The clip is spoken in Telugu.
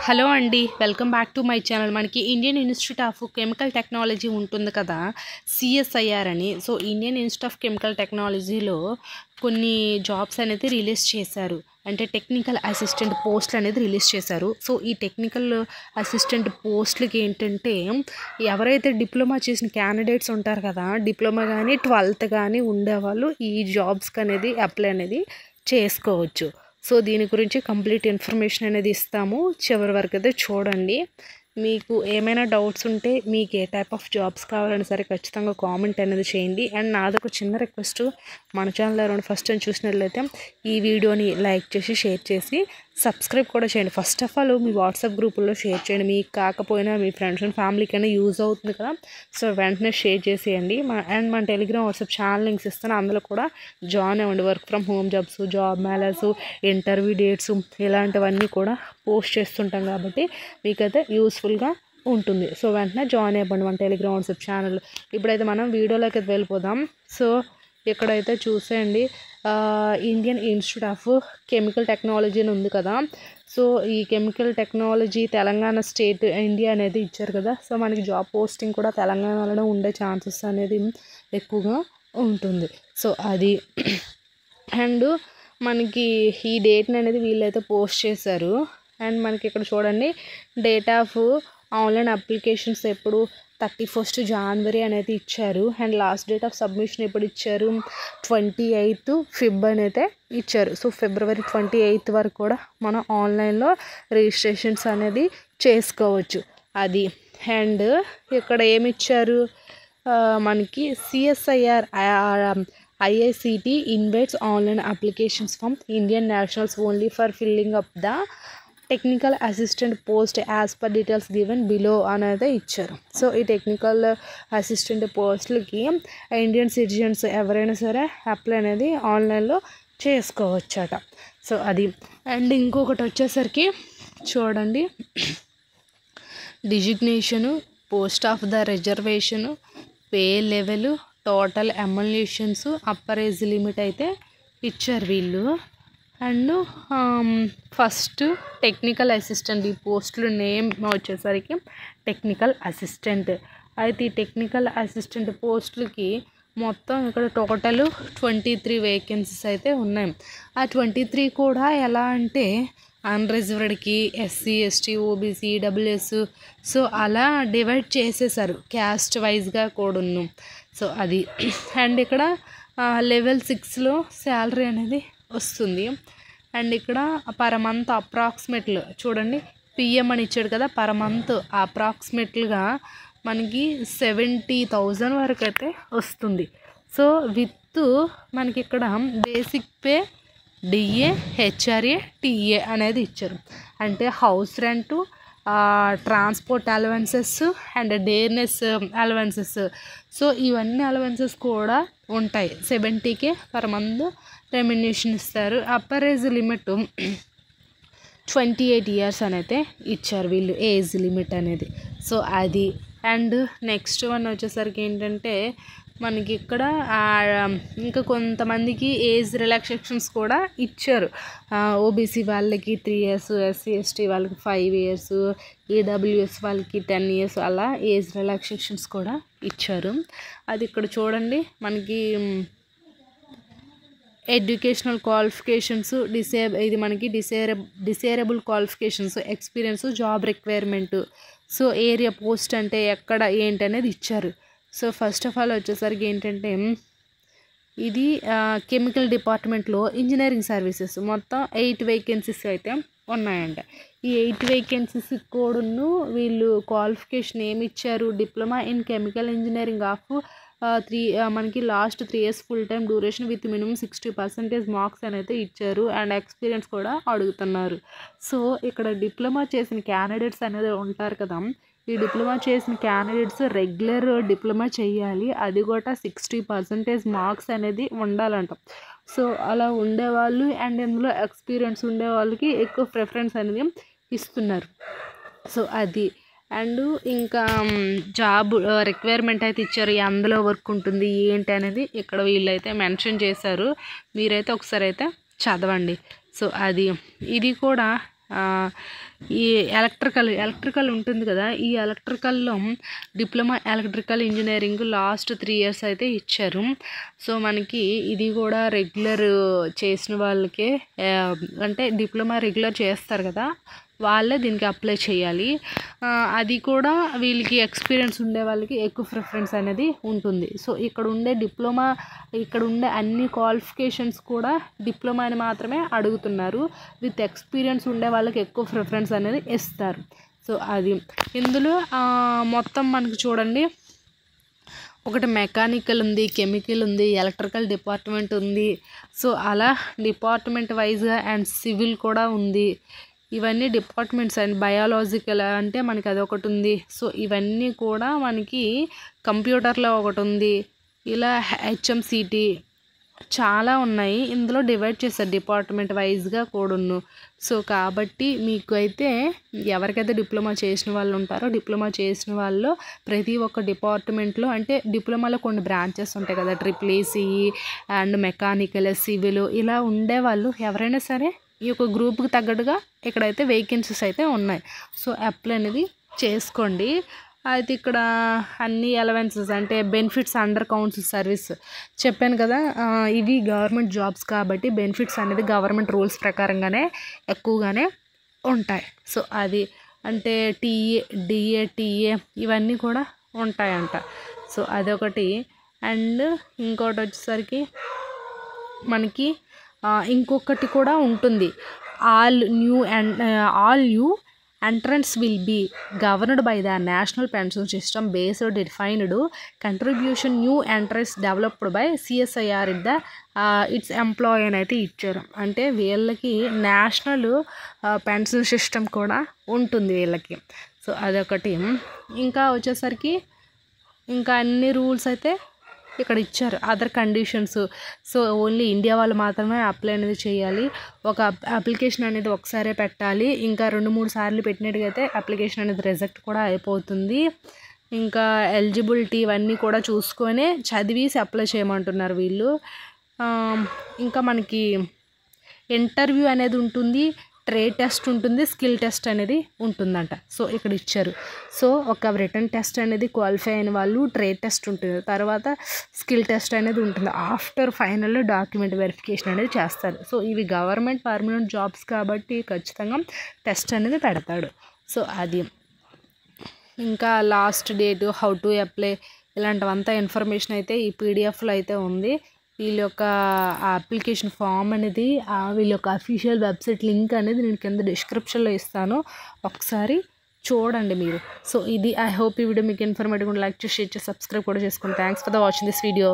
హలో అండి, welcome back to my channel. మనకి Indian Institute of Chemical Technology ఉంటుంది కదా, సిఎస్ఐఆర్ అని. So Indian Institute of Chemical టెక్నాలజీలో కొన్ని జాబ్స్ అనేది రిలీజ్ చేశారు. అంటే టెక్నికల్ అసిస్టెంట్ పోస్టులు అనేది రిలీజ్ చేశారు. సో ఈ టెక్నికల్ అసిస్టెంట్ పోస్టులకి ఏంటంటే, ఎవరైతే డిప్లొమా చేసిన క్యాండిడేట్స్ ఉంటారు కదా, డిప్లొమా కానీ 12th కానీ ఉండేవాళ్ళు ఈ జాబ్స్కి అనేది అప్లై అనేది చేసుకోవచ్చు. సో దీని గురించి కంప్లీట్ ఇన్ఫర్మేషన్ అనేది ఇస్తాము. చివరి వరకు అయితే చూడండి. మీకు ఏమైనా డౌట్స్ ఉంటే, మీకు ఏ టైప్ ఆఫ్ జాబ్స్ కావాలని సరే ఖచ్చితంగా కామెంట్ అనేది చేయండి. అండ్ నాదొక చిన్న రిక్వెస్ట్, మన ఛానల్ ఎవరైనా ఫస్ట్ టైం చూసినట్లయితే ఈ వీడియోని లైక్ చేసి షేర్ చేసి సబ్స్క్రైబ్ కూడా చేయండి. First of all me WhatsApp గ్రూపుల్లో షేర్ చేయండి. మీకు కాకపోయినా మీ ఫ్రెండ్స్ అండ్ ఫ్యామిలీకైనా యూజ్ అవుతుంది కదా, సో వెంటనే షేర్ చేసేయండి. అండ్ మన టెలిగ్రామ్ వాట్సాప్ ఛానల్ లింక్స్ ఇస్తాను, అందులో కూడా జాయిన్ అవ్వండి. Work from home jobs, job melas, interview dates ఇలాంటివన్నీ కూడా పోస్ట్ చేస్తుంటాం కాబట్టి మీకైతే యూస్ఫుల్గా ఉంటుంది. సో వెంటనే జాయిన్ అయిపోండి మన టెలిగ్రామ్ వాట్సాప్ ఛానల్. ఇప్పుడైతే మనం వీడియోలోకి అయితే వెళ్ళిపోదాం. సో ఇక్కడైతే చూసేయండి, Indian Institute of Chemical technology అని ఉంది కదా. సో ఈ chemical technology Telangana state India అనేది ఇచ్చారు కదా. సో మనకి జాబ్ పోస్టింగ్ కూడా తెలంగాణలోనే ఉండే ఛాన్సెస్ అనేది ఎక్కువగా ఉంటుంది. సో అది అండ్ మనకి ఈ డేట్ని అనేది వీళ్ళైతే పోస్ట్ చేశారు. అండ్ మనకి ఇక్కడ చూడండి, డేట్ ఆఫ్ ఆన్లైన్ అప్లికేషన్స్ ఎప్పుడు 31st January అనేది ఇచ్చారు. And last date of submission ఎప్పుడు ఇచ్చారు, 28th February అనేది ఇచ్చారు. సో February 28th వరకు కూడా మనం ఆన్లైన్లో రిజిస్ట్రేషన్స్ అనేది చేసుకోవచ్చు. అది అండ్ ఇక్కడ ఏమి ఇచ్చారు, మనకి CSIR IICT invites online applications from Indian nationals only for filling up the technical assistant post as per details given below అనేది ఇచ్చారు. సో ఈ టెక్నికల్ అసిస్టెంట్ పోస్టులకి ఇండియన్ సిటిజన్స్ ఎవరైనా సరే అప్లై అనేది ఆన్లైన్లో చేసుకోవచ్చట. సో అది అండ్ ఇంకొకటి వచ్చేసరికి చూడండి, designation, post of the reservation, pay level, total emoluments, upper age limit అయితే ఇచ్చారు వీళ్ళు. అండ్ ఫస్ట్ టెక్నికల్ అసిస్టెంట్, ఈ పోస్టులు నేమ్ వచ్చేసరికి టెక్నికల్ అసిస్టెంట్. అయితే ఈ టెక్నికల్ అసిస్టెంట్ పోస్టులకి మొత్తం ఇక్కడ టోటల్ 23 వేకెన్సీస్ అయితే ఉన్నాయి. ఆ 23 కూడా ఎలా అంటే అన్రిజర్వ్డ్కి, SC ST OBC EWS, so అలా డివైడ్ చేసేసారు క్యాస్ట్ వైజ్గా కూడాను. సో అది అండ్ ఇక్కడ లెవెల్ 6లో శాలరీ అనేది వస్తుంది. అండ్ ఇక్కడ పర్ మంత్ అప్రాక్సిమేట్లు చూడండి, PM అని ఇచ్చాడు కదా, పర్ మంత్ అప్రాక్సిమేట్లుగా మనకి 70,000 వరకు అయితే వస్తుంది. సో విత్ మనకి ఇక్కడ basic pay, DA, HRA, TA అనేది ఇచ్చారు. అంటే house rent, transport allowances and డేర్నెస్ allowances, so ఇవన్నీ అలవెన్సెస్ కూడా ఉంటాయి. 70K పర్ మంత్ రెమ్యునరేషన్ ఇస్తారు. అప్పర్ ఏజ్ లిమిట్ 28 years అనేది ఇచ్చారు వీళ్ళు, ఏజ్ లిమిట్ అనేది. సో అది అండ్ నెక్స్ట్ వన్ వచ్చేసరికి ఏంటంటే, మనకి ఇక్కడ ఇంకా కొంతమందికి ఏజ్ రిలాక్సేషన్స్ కూడా ఇచ్చారు. OBC వాళ్ళకి 3 years, SC ST వాళ్ళకి 5 years, EWS వాళ్ళకి 10 years అలా ఏజ్ రిలాక్సేషన్స్ కూడా ఇచ్చారు. అది ఇక్కడ చూడండి, మనకి ఎడ్యుకేషనల్ క్వాలిఫికేషన్స్, ఇది మనకి desirable qualifications, experience, job requirement, so area post అంటే ఎక్కడ ఏంటి అనేది ఇచ్చారు. సో ఫస్ట్ ఆఫ్ ఆల్ వచ్చేసరికి ఏంటంటే, ఇది కెమికల్ డిపార్ట్మెంట్లో ఇంజనీరింగ్ సర్వీసెస్ మొత్తం 8 వేకెన్సీస్ అయితే ఉన్నాయంట. ఈ 8 వేకెన్సీస్ కూడాను వీళ్ళు క్వాలిఫికేషన్ ఏమి ఇచ్చారు, diploma in chemical engineering of మనకి last 3 years full time duration with minimum 60% marks అనేది ఇచ్చారు. అండ్ ఎక్స్పీరియన్స్ కూడా అడుగుతున్నారు. సో ఇక్కడ డిప్లొమా చేసిన క్యాండిడేట్స్ అనేది ఉంటారు కదా, ఈ డిప్లొమా చేసిన క్యాండిడేట్స్ రెగ్యులర్ డిప్లొమా చేయాలి, అది కూడా 60% మార్క్స్ అనేది ఉండాలంట. సో అలా ఉండేవాళ్ళు అండ్ ఇందులో ఎక్స్పీరియన్స్ ఉండే వాళ్ళకి ఎక్కువ ప్రిఫరెన్స్ అనేది ఇస్తున్నారు. సో అది అండ్ ఇంకా జాబ్ రిక్వైర్మెంట్ అయితే ఇచ్చారు, అందులో వర్క్ ఉంటుంది ఏంటి అనేది ఇక్కడ వీళ్ళైతే మెన్షన్ చేశారు. మీరైతే ఒకసారి అయితే చదవండి. సో అది ఇది కూడా ఈ ఎలక్ట్రికల్ ఉంటుంది కదా, ఈ ఎలక్ట్రికల్లో diploma electrical engineering last 3 years అయితే ఇచ్చారు. సో మనకి ఇది కూడా రెగ్యులర్ చేసిన వాళ్ళకే, అంటే డిప్లొమా రెగ్యులర్ చేస్తారు కదా వాళ్ళే దీనికి అప్లై చేయాలి. అది కూడా వీళ్ళకి ఎక్స్పీరియన్స్ ఉండే వాళ్ళకి ఎక్కువ ప్రిఫరెన్స్ అనేది ఉంటుంది. సో ఇక్కడ ఉండే అన్ని క్వాలిఫికేషన్స్ కూడా డిప్లొమాని మాత్రమే అడుగుతున్నారు. విత్ ఎక్స్పీరియన్స్ ఉండే వాళ్ళకి ఎక్కువ ప్రిఫరెన్స్ అనేది ఇస్తారు. సో అది ఇందులో మొత్తం మనకి చూడండి, ఒకటి మెకానికల్ ఉంది, కెమికల్ ఉంది, ఎలక్ట్రికల్ డిపార్ట్మెంట్ ఉంది. సో అలా డిపార్ట్మెంట్ వైజ్గా అండ్ సివిల్ కూడా ఉంది. ఇవన్నీ డిపార్ట్మెంట్స్ అండ్ బయాలజికల్ అంటే మనకి అదొకటి ఉంది. సో ఇవన్నీ కూడా మనకి కంప్యూటర్లో ఒకటి ఉంది. ఇలా హెచ్ఎంసిటి చాలా ఉన్నాయి. ఇందులో డివైడ్ చేశారు డిపార్ట్మెంట్ వైజ్గా కూడాను. సో కాబట్టి మీకు అయితే ఎవరికైతే డిప్లొమా చేసిన వాళ్ళు ఉంటారో, డిప్లొమా చేసిన వాళ్ళు ప్రతి ఒక్క డిపార్ట్మెంట్లో, అంటే డిప్లొమాలో కొన్ని బ్రాంచెస్ ఉంటాయి కదా, EEE అండ్ మెకానికల్, సివిల్ ఇలా ఉండేవాళ్ళు ఎవరైనా సరే ఈ యొక్క గ్రూప్కి తగ్గట్టుగా ఇక్కడైతే వేకెన్సీస్ అయితే ఉన్నాయి. సో అప్లై అనేది చేసుకోండి. అయితే ఇక్కడ అన్ని అలవెన్సెస్ అంటే బెనిఫిట్స్ అండర్ కౌన్సిల్ సర్వీస్ చెప్పాను కదా, ఇవి గవర్నమెంట్ జాబ్స్ కాబట్టి బెనిఫిట్స్ అనేది గవర్నమెంట్ రూల్స్ ప్రకారంగానే ఎక్కువగానే ఉంటాయి. సో అది అంటే డిఏ టీఏ ఇవన్నీ కూడా ఉంటాయంట. సో అదొకటి. అండ్ ఇంకోటి వచ్చేసరికి మనకి ఇంకొకటి కూడా ఉంటుంది, all new entrants will be governed by the national pension system based defined contribution new entrants developed by CSIR at the its employee అని అయితే ఇచ్చారు. అంటే వీళ్ళకి నేషనల్ పెన్షన్ సిస్టమ్ కూడా ఉంటుంది వీళ్ళకి. సో అదొకటి. ఇంకా వచ్చేసరికి ఇంకా అన్ని రూల్స్ అయితే ఇక్కడ ఇచ్చారు. Other conditions, so only India వాళ్ళు మాత్రమే అప్లై అనేది చేయాలి. ఒక అప్లికేషన్ అనేది ఒకసారే పెట్టాలి. ఇంకా 2-3 సార్లు పెట్టినట్టుగైతే అప్లికేషన్ అనేది రిజెక్ట్ కూడా అయిపోతుంది. ఇంకా ఎలిజిబిలిటీ ఇవన్నీ కూడా చూసుకొని చదివేసి అప్లై చేయమంటున్నారు వీళ్ళు. ఇంకా మనకి ఇంటర్వ్యూ అనేది ఉంటుంది, ట్రేడ్ టెస్ట్ ఉంటుంది, స్కిల్ టెస్ట్ అనేది ఉంటుందంట. సో ఇక్కడ ఇచ్చారు. సో ఒక రిటర్న్ టెస్ట్ అనేది క్వాలిఫై అయిన వాళ్ళు, ట్రేడ్ టెస్ట్ ఉంటుంది, తర్వాత స్కిల్ టెస్ట్ అనేది ఉంటుంది. ఆఫ్టర్ ఫైనల్లో డాక్యుమెంట్ వెరిఫికేషన్ అనేది చేస్తారు. సో ఇవి గవర్నమెంట్ పర్మనెంట్ జాబ్స్ కాబట్టి ఖచ్చితంగా టెస్ట్ అనేది పెడతాడు. సో అది. ఇంకా last date, how to apply ఇలాంటివంతా ఇన్ఫర్మేషన్ అయితే ఈ పీడిఎఫ్లో అయితే ఉంది. వీళ్ళ యొక్క అప్లికేషన్ ఫామ్ అనేది, వీళ్ళ యొక్క అఫీషియల్ వెబ్సైట్ లింక్ అనేది నేను కింద డిస్క్రిప్షన్లో ఇస్తాను, ఒకసారి చూడండి మీరు. సో ఇది. ఐ హోప్ ఈ వీడియో మీకు ఇన్ఫర్మేటివ్ లైక్ చేసి షేర్ చేసి సబ్స్క్రైబ్ కూడా చేసుకోండి. Thanks for the watching this video.